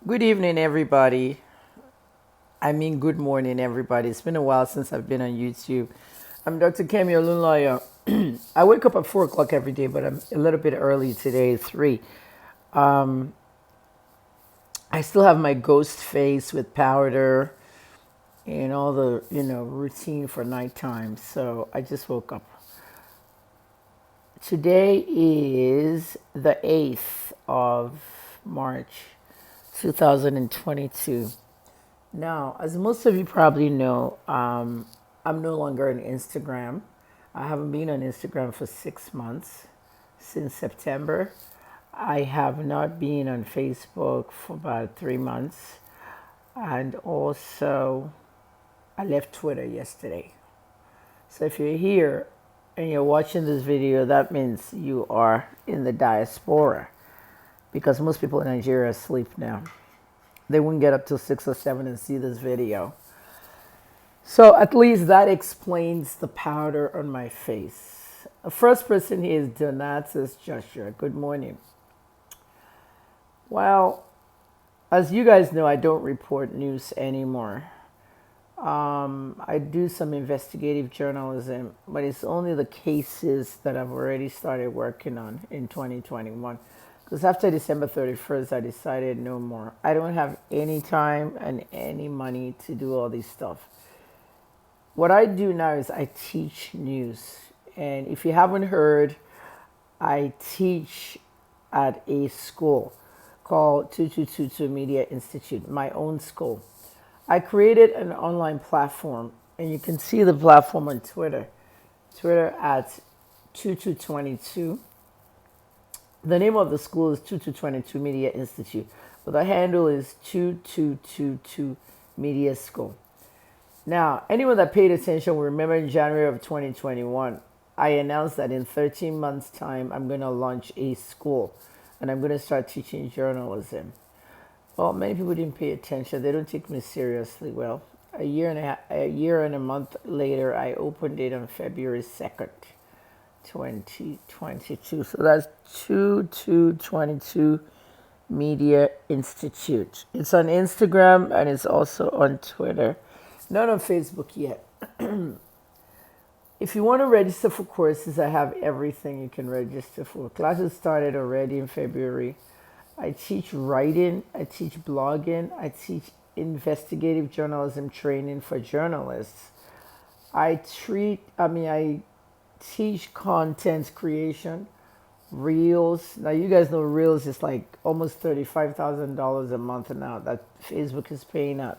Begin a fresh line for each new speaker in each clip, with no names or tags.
Good evening, everybody. I mean, good morning, everybody. It's been a while since I've been on YouTube. I'm Dr. Kemi Olunloyo. I wake up at 4 o'clock every day, but I'm a little bit early today, 3. I still have my ghost face with powder and all the, routine for nighttime. So I just woke up. Today is the 8th of March, 2022. Now, as most of you probably know, I'm no longer on Instagram. I haven't been on Instagram for 6 months, since September. I have not been on Facebook for about 3 months. And also, I left Twitter yesterday. So if you're here and you're watching this video, that means you are in the diaspora because most people in Nigeria are asleep now. They wouldn't get up till 6 or 7 and see this video. So at least that explains the powder on my face. The first person here is Donatus Joshua. Good morning. Well, as you guys know, I don't report news anymore. I do some investigative journalism, but it's only the cases that I've already started working on in 2021. Because after December 31st, I decided no more. I don't have any time and any money to do all this stuff. What I do now is I teach news. And if you haven't heard, I teach at a school called 2222 Media Institute, my own school. I created an online platform, and you can see the platform on Twitter at 2222. The name of the school is 2222 Media Institute, but the handle is 2222 Media School. Now, anyone that paid attention will remember in January of 2021, I announced that in 13 months' time, I'm going to launch a school, and I'm going to start teaching journalism. Well, many people didn't pay attention. They don't take me seriously. Well, a year and a month later, I opened it on February 2nd. 2022. So that's 2222 Media Institute. It's on Instagram and it's also on Twitter. Not on Facebook yet. If you want to register for courses, I have everything you can register for. Classes started already in February. I teach writing, I teach blogging, I teach investigative journalism training for journalists. I teach content creation, Reels. Now you guys know Reels is like almost $35,000 a month now that Facebook is paying out.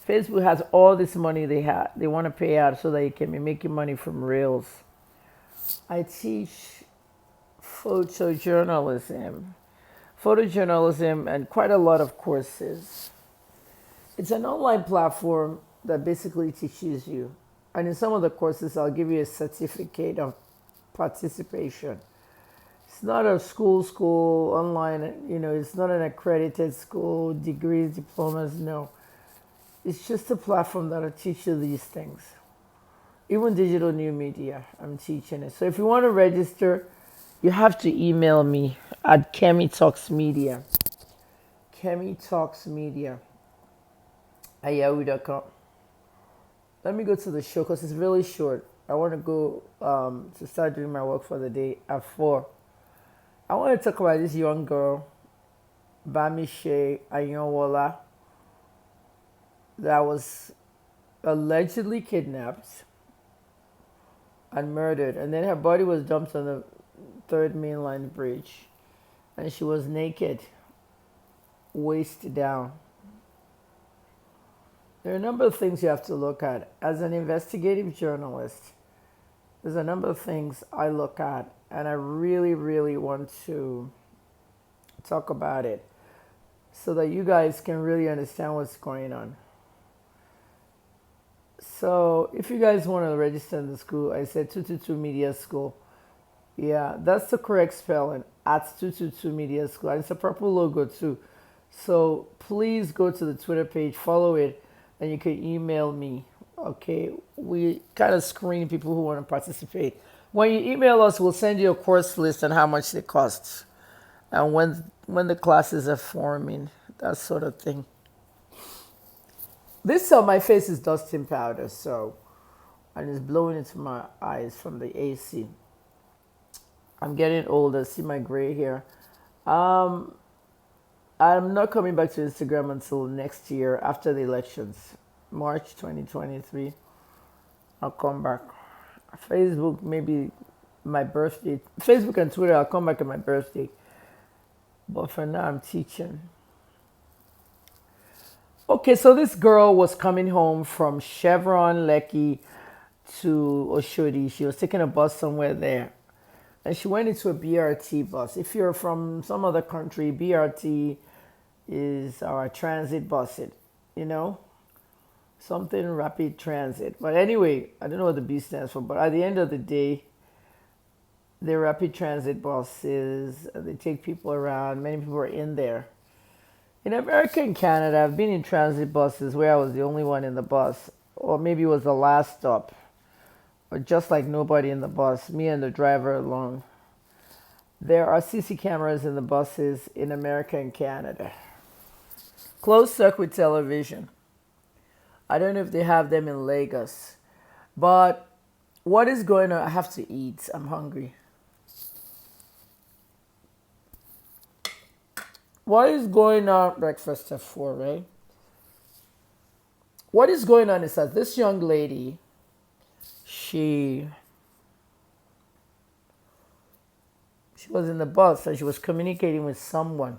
Facebook has all this money they want to pay out so that you can be making money from Reels. I teach photojournalism, and quite a lot of courses. It's an online platform that basically teaches you. And in some of the courses, I'll give you a certificate of participation. It's not a school online, it's not an accredited school, degrees, diplomas, no. It's just a platform that'll teach you these things. Even digital new media, I'm teaching it. So if you want to register, you have to email me at KemiTalksMedia. KemiTalksMedia at yahoo.com. Let me go to the show because it's really short. I want to go to start doing my work for the day at 4. I want to talk about this young girl, Bamishe Ayanwola, that was allegedly kidnapped and murdered. And then her body was dumped on the 3rd mainline bridge. And she was naked, waist down. There are a number of things you have to look at. As an investigative journalist, there's a number of things I look at, and I really, really want to talk about it so that you guys can really understand what's going on. So if you guys want to register in the school, I said 222 Media School. Yeah, that's the correct spelling, at 222 Media School. And it's a purple logo too. So please go to the Twitter page, follow it, and you can email me. Okay, we kind of screen people who want to participate. When you email us, we'll send you a course list and how much it costs, and when the classes are forming. that sort of thing. This on my face is dusting powder, so and it's blowing into my eyes from the AC. I'm getting older. See my gray hair. Um, I'm not coming back to Instagram until next year after the elections, March 2023. I'll come back. Facebook, maybe my birthday. Facebook and Twitter, I'll come back at my birthday. But for now, I'm teaching. Okay, so this girl was coming home from Chevron, Lekki to Oshodi. She was taking a bus somewhere there. And she went into a BRT bus. If you're from some other country, BRT is our transit bus, you know, something rapid transit. But anyway, I don't know what the B stands for, but at the end of the day, the rapid transit buses, they take people around. Many people are in there. In America and Canada, I've been in transit buses where I was the only one in the bus, or maybe it was the last stop, or just like nobody in the bus, me and the driver alone. There are CC cameras in the buses in America and Canada. Closed circuit television. I don't know if they have them in Lagos. But what is going on? I have to eat. I'm hungry. What is going on? Breakfast at 4, right? What is going on is that this young lady, she was in the bus and she was communicating with someone,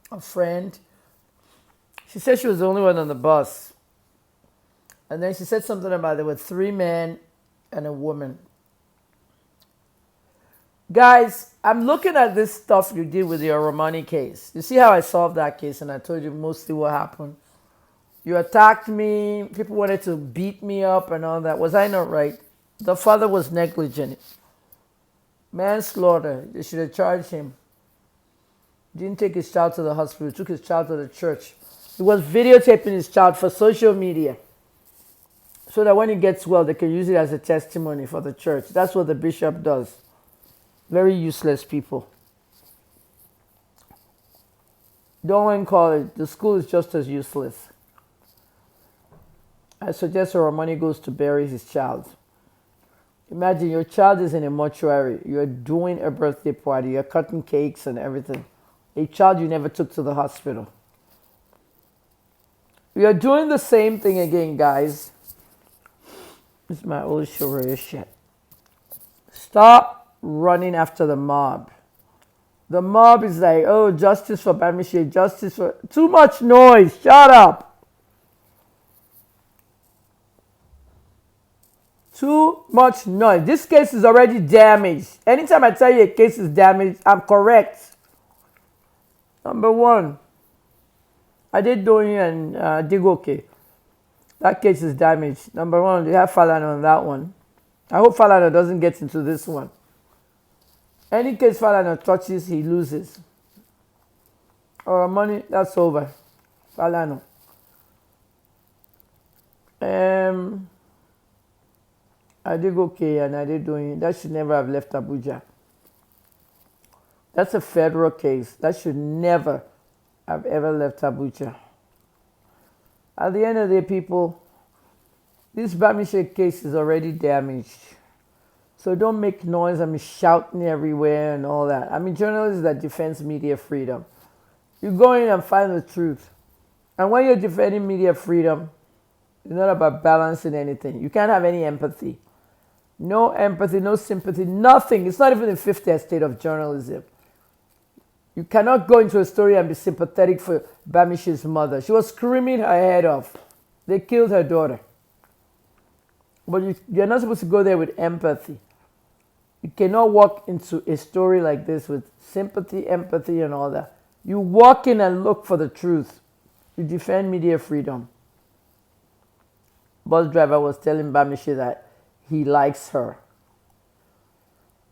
a friend. She said she was the only one on the bus. And then she said something about there were 3 men and a woman. Guys, I'm looking at this stuff you did with your Romani case. You see how I solved that case and I told you mostly what happened? You attacked me, people wanted to beat me up and all that. Was I not right? The father was negligent. Manslaughter, they should have charged him. Didn't take his child to the hospital, took his child to the church. He was videotaping his child for social media so that when he gets well, they can use it as a testimony for the church. That's what the bishop does. Very useless people. Don't even call it. The school is just as useless. I suggest our money goes to bury his child. Imagine your child is in a mortuary. You're doing a birthday party. You're cutting cakes and everything. A child you never took to the hospital. We are doing the same thing again, guys. This is my old Sharia shit. Stop running after the mob. The mob is like, oh, justice for Bamishe, justice for... Too much noise. Shut up. Too much noise. This case is already damaged. Anytime I tell you a case is damaged, I'm correct. Number 1, I did doing and Digoke. That case is damaged. Number 1, they have Falana on that one. I hope Falana doesn't get into this one. Any case Falana touches, he loses. Our money, that's over. Falana. I did okay and I did doing. That should never have left Abuja. That's a federal case. That should never have ever left Abuja. At the end of the day, people, this Bamishe case is already damaged. So don't make noise. I'm shouting everywhere and all that. I mean, journalists that defend media freedom. You go in and find the truth. And when you're defending media freedom, it's not about balancing anything. You can't have any empathy. No empathy, no sympathy, nothing. It's not even the fifth estate of journalism. You cannot go into a story and be sympathetic for Bamishe's mother. She was screaming her head off. They killed her daughter. But you're not supposed to go there with empathy. You cannot walk into a story like this with sympathy, empathy, and all that. You walk in and look for the truth. You defend media freedom. Bus driver was telling Bamishe that he likes her.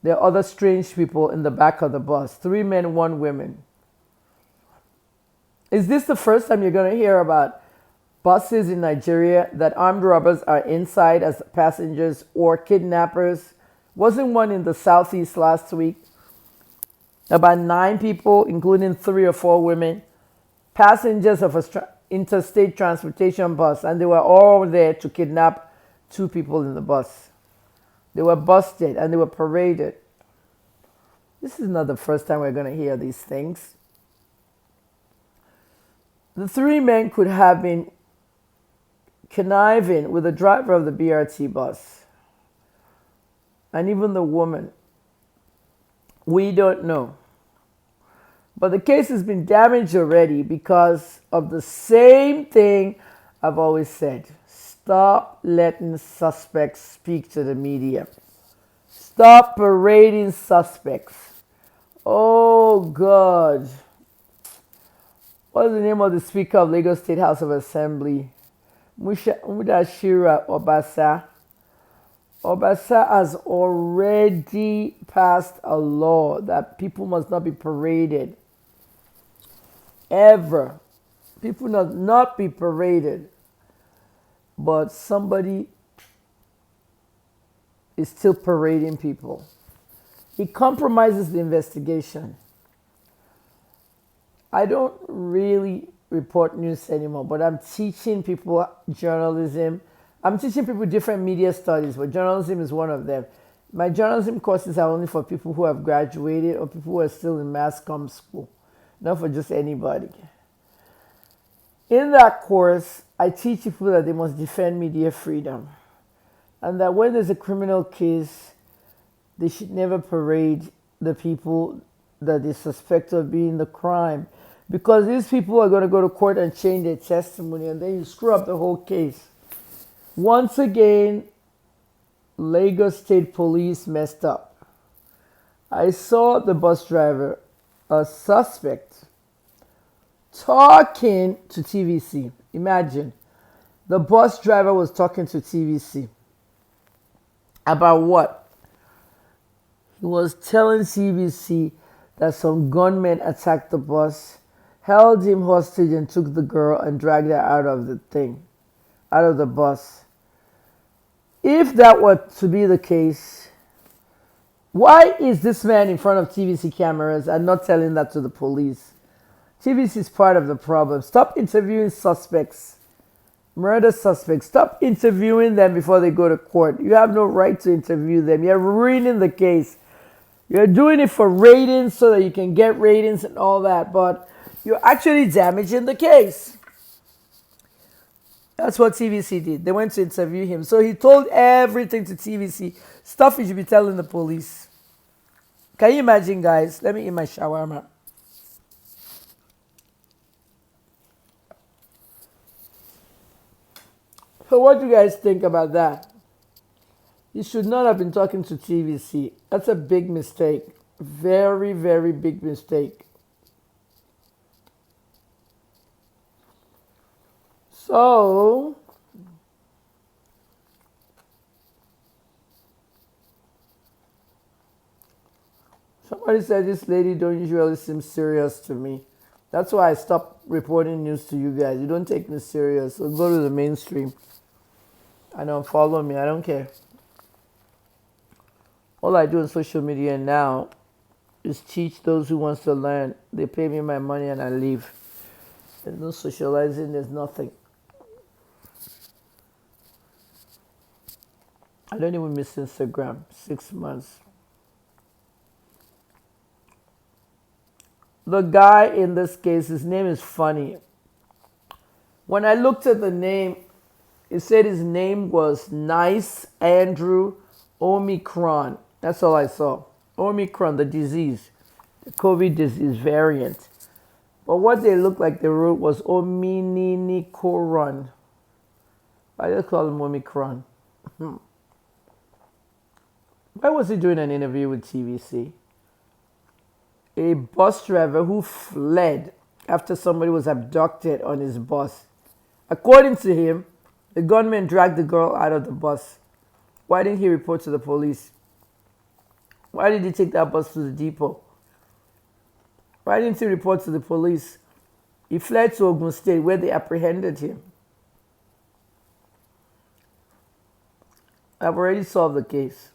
There are other strange people in the back of the bus. 3 men, 1 woman. Is this the first time you're going to hear about buses in Nigeria that armed robbers are inside as passengers or kidnappers? Wasn't one in the southeast last week? About 9 people, including 3 or 4 women, passengers of a interstate transportation bus, and they were all there to kidnap two people in the bus. They were busted and they were paraded. This is not the first time we're going to hear these things. The three men could have been conniving with the driver of the BRT bus and even the woman. We don't know. But the case has been damaged already because of the same thing I've always said. Stop letting suspects speak to the media. Stop parading suspects. Oh, God. What is the name of the Speaker of Lagos State House of Assembly? Mudashira Obasa. Obasa has already passed a law that people must not be paraded. Ever. People must not be paraded. But somebody is still parading people. It compromises the investigation. I don't really report news anymore, but I'm teaching people journalism. I'm teaching people different media studies, but journalism is one of them. My journalism courses are only for people who have graduated or people who are still in mass comm school, not for just anybody. In that course, I teach people that they must defend media freedom and that when there's a criminal case, they should never parade the people that they suspect of being the crime, because these people are going to go to court and change their testimony, and then you screw up the whole case. Once again, Lagos State Police messed up. I saw the bus driver, a suspect, talking to TVC. Imagine, the bus driver was talking to TVC. About what? He was telling TVC that some gunmen attacked the bus, held him hostage and took the girl and dragged her out of the bus. If that were to be the case, why is this man in front of TVC cameras and not telling that to the police? TVC is part of the problem. Stop interviewing suspects, murder suspects. Stop interviewing them before they go to court. You have no right to interview them. You're ruining the case. You're doing it for ratings so that you can get ratings and all that, but you're actually damaging the case. That's what TVC did. They went to interview him. So he told everything to TVC, stuff he should be telling the police. Can you imagine, guys? Let me eat my shawarma. So what do you guys think about that? You should not have been talking to TVC. That's a big mistake. Very, very big mistake. So, somebody said this lady don't usually seem serious to me. That's why I stopped reporting news to you guys. You don't take me serious. So go to the mainstream. I don't follow me. I don't care. All I do on social media now is teach those who wants to learn. They pay me my money and I leave. There's no socializing. There's nothing. I don't even miss Instagram. 6 months. The guy in this case, his name is funny. When I looked at the name, it said his name was Nice Andrew Omicron. That's all I saw. Omicron, the disease, the COVID disease variant. But what they looked like they wrote was Ominicoron. I just call him Omicron. Why was he doing an interview with TVC? A bus driver who fled after somebody was abducted on his bus. According to him, the gunman dragged the girl out of the bus. Why didn't he report to the police? Why did he take that bus to the depot? Why didn't he report to the police? He fled to Ogun State where they apprehended him. I've already solved the case.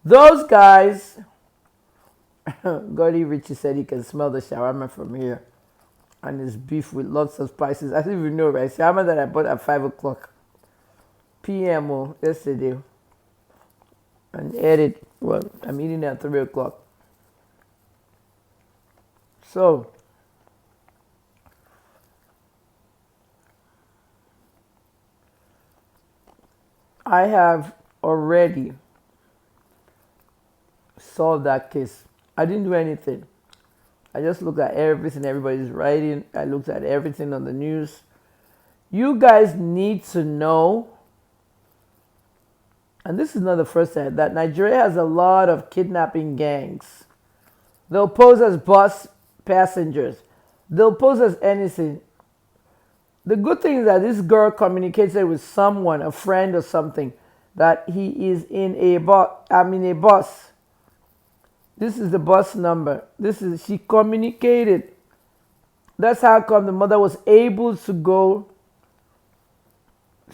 Those guys Gordy Richie said he can smell the shawarma from here. And it's beef with lots of spices. I don't even know, right? Shawarma that I bought at 5 o'clock p.m. Yesterday. And ate it. Well, I'm eating at 3 o'clock. So, I have already solved that case. I didn't do anything. I just looked at everything everybody's writing. I looked at everything on the news. You guys need to know, and this is not the first time, that Nigeria has a lot of kidnapping gangs. They'll pose as bus passengers. They'll pose as anything. The good thing is that this girl communicated with someone, a friend or something, that he is in a bus. This is the bus number. She communicated. That's how come the mother was able to go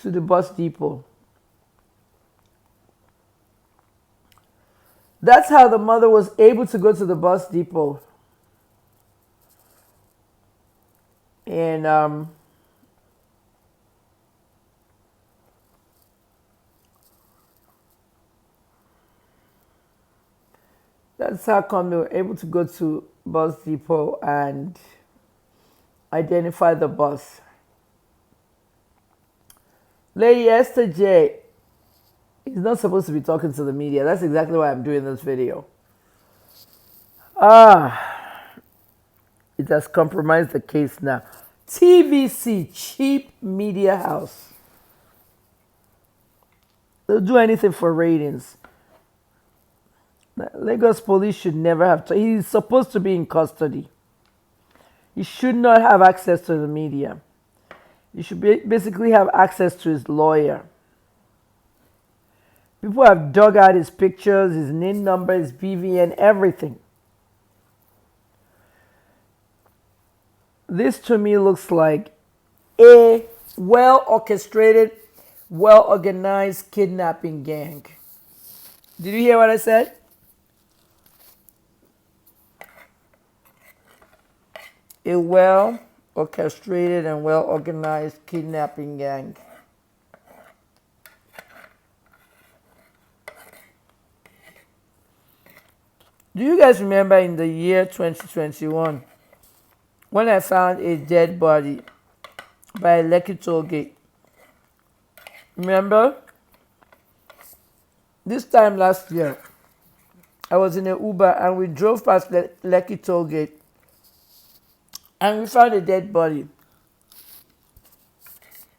to the bus depot. That's how the mother was able to go to the bus depot. And that's how come they were able to go to bus depot and identify the bus. Lady Esther J is not supposed to be talking to the media. That's exactly why I'm doing this video. It has compromised the case now. TVC, cheap media house. They'll do anything for ratings. Lagos police should never have. He's supposed to be in custody. He should not have access to the media. He should basically have access to his lawyer. People have dug out his pictures, his NIN number, his BVN, everything. This to me looks like a well-orchestrated, well-organized kidnapping gang. Did you hear what I said? A well-orchestrated and well-organized kidnapping gang. Do you guys remember in the year 2021 when I found a dead body by Lekki toll gate? Remember? This time last year, I was in an Uber and we drove past Lekki toll gate and we found a dead body.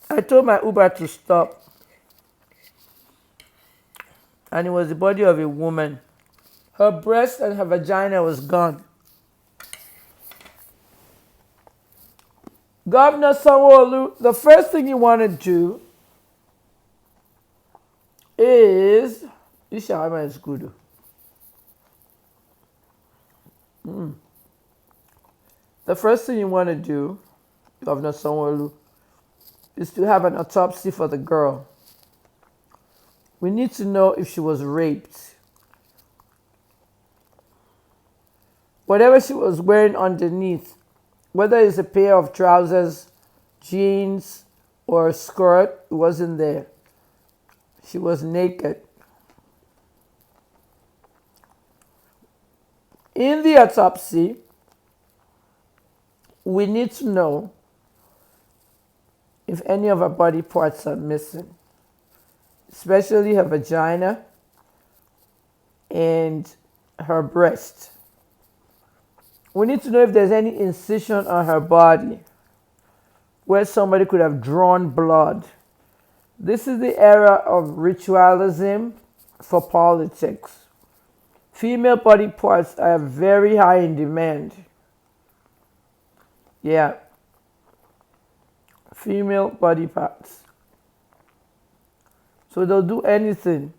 I told my Uber to stop, and it was the body of a woman. Her breast and her vagina was gone. Governor Sanwo-Olu, the first thing you want to do is, this shawarma is good. The first thing you want to do, Governor Sanwo-Olu, is to have an autopsy for the girl. We need to know if she was raped. Whatever she was wearing underneath, whether it's a pair of trousers, jeans, or a skirt, it wasn't there. She was naked. In the autopsy, we need to know if any of her body parts are missing, especially her vagina and her breast. We need to know if there's any incision on her body where somebody could have drawn blood. This is the era of ritualism for politics. Female body parts are very high in demand. Yeah. Female body parts. So they'll do anything.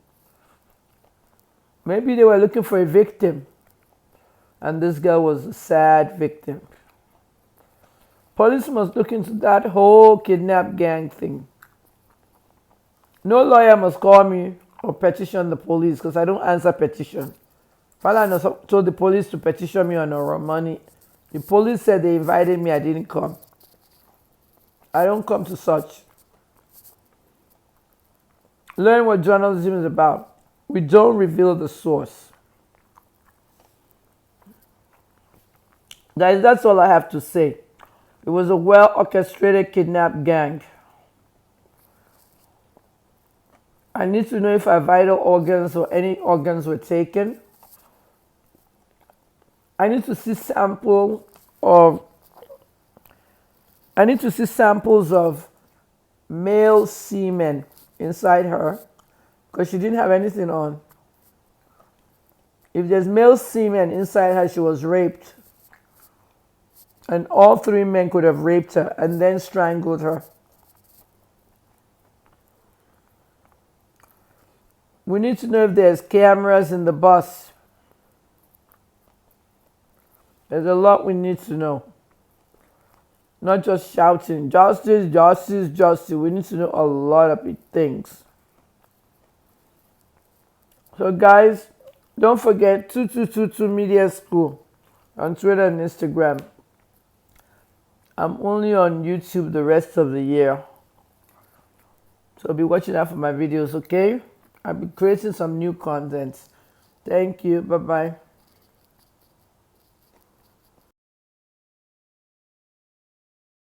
Maybe they were looking for a victim, and this girl was a sad victim. Police must look into that whole kidnap gang thing. No lawyer must call me or petition the police because I don't answer petition. Falana told the police to petition me on our money. The police said they invited me, I didn't come. I don't come to such. Learn what journalism is about. We don't reveal the source. Guys, that's all I have to say. It was a well-orchestrated kidnap gang. I need to know if our vital organs or any organs were taken. I need to see samples of male semen inside her because she didn't have anything on. If there's male semen inside her, she was raped. And all three men could have raped her and then strangled her. We need to know if there's cameras in the bus. There's a lot we need to know. Not just shouting, justice, justice, justice. We need to know a lot of things. So guys, don't forget 2222 Media School on Twitter and Instagram. I'm only on YouTube the rest of the year. So be watching out for my videos, okay? I'll be creating some new content. Thank you. Bye-bye.